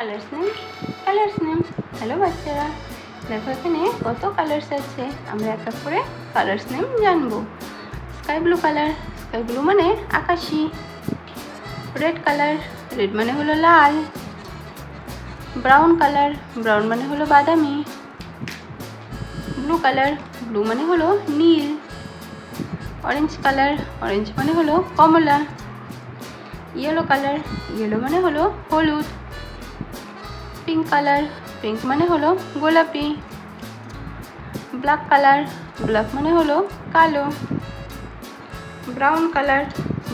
Colours name. Hello বাচ্চারা, দেখো এখানে কত কালার্স আছে। আমরা এক এক করে কালার্স নেম জানবো। স্কাই ব্লু মানে আকাশি। রেড কালার, রেড মানে হলো লাল। ব্রাউন মানে হলো বাদামি। ব্লু মানে হলো নীল। অরেঞ্জ মানে হলো কমলা। ইয়েলো মানে হলো হলুদ। পিঙ্ক মানে হলো গোলাপি। ব্ল্যাক মানে হলো কালো।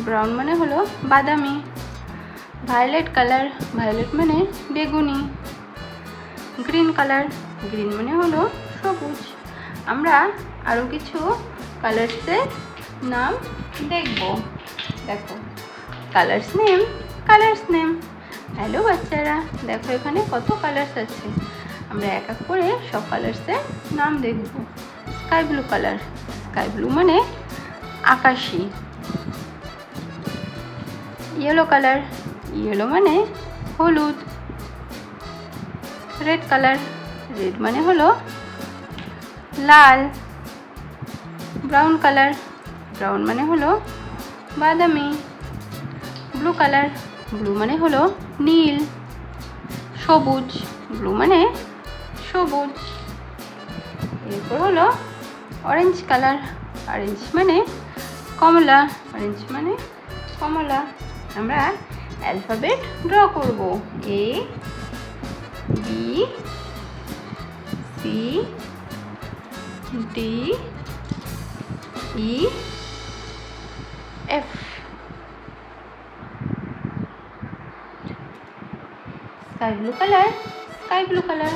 ব্রাউন মানে হলো বাদামি। ভায়োলেট মানে বেগুনি। গ্রিন মানে হলো সবুজ। আমরা আরও কিছু কালার্সের নাম দেখব। দেখো, কালার্স নেম। হ্যালো বাচ্চারা, দেখো এখানে কত কালার্স আছে। আমরা এক এক করে সব কালার্সের নাম দেখব। স্কাই ব্লু মানে আকাশি। ইয়েলো মানে হলুদ। রেড মানে হলো লাল। ব্রাউন মানে হলো বাদামি। ব্লু মানে হলো নীল। ব্লু মানে সবুজ। এরপর হলো অরেঞ্জ মানে কমলা। আমরা অ্যালফাবেট ড্র করব। A B C D E F। Sky blue colour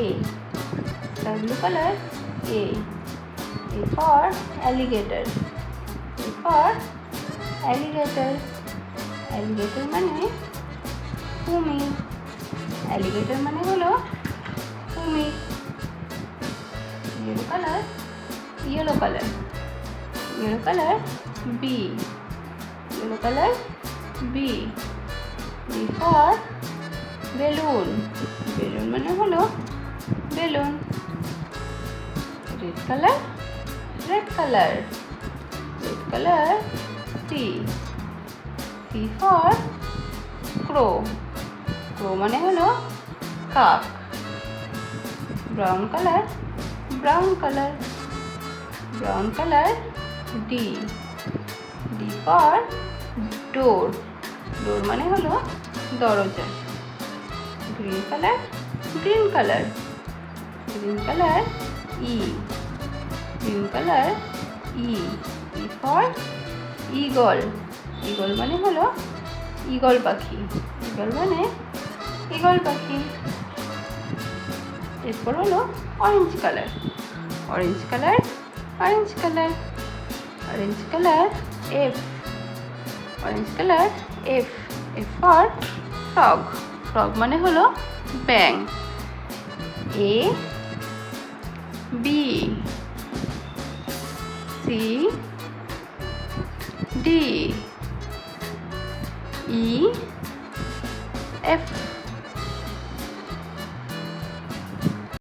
A। A for alligator মানে কুমির। মানে হলো কুমির। Yellow colour B। B for balloon মানে হলো balloon. Red colour C for ক্রো মানে হলো কাক। ব্রাউন কালার D for ডোর মানে হলো দরজা। Green colour E for eagle মানে হলো ঈগল পাখি। এরপর হলো orange colour F for frog মানে হলো ব্যাঙ। A B C D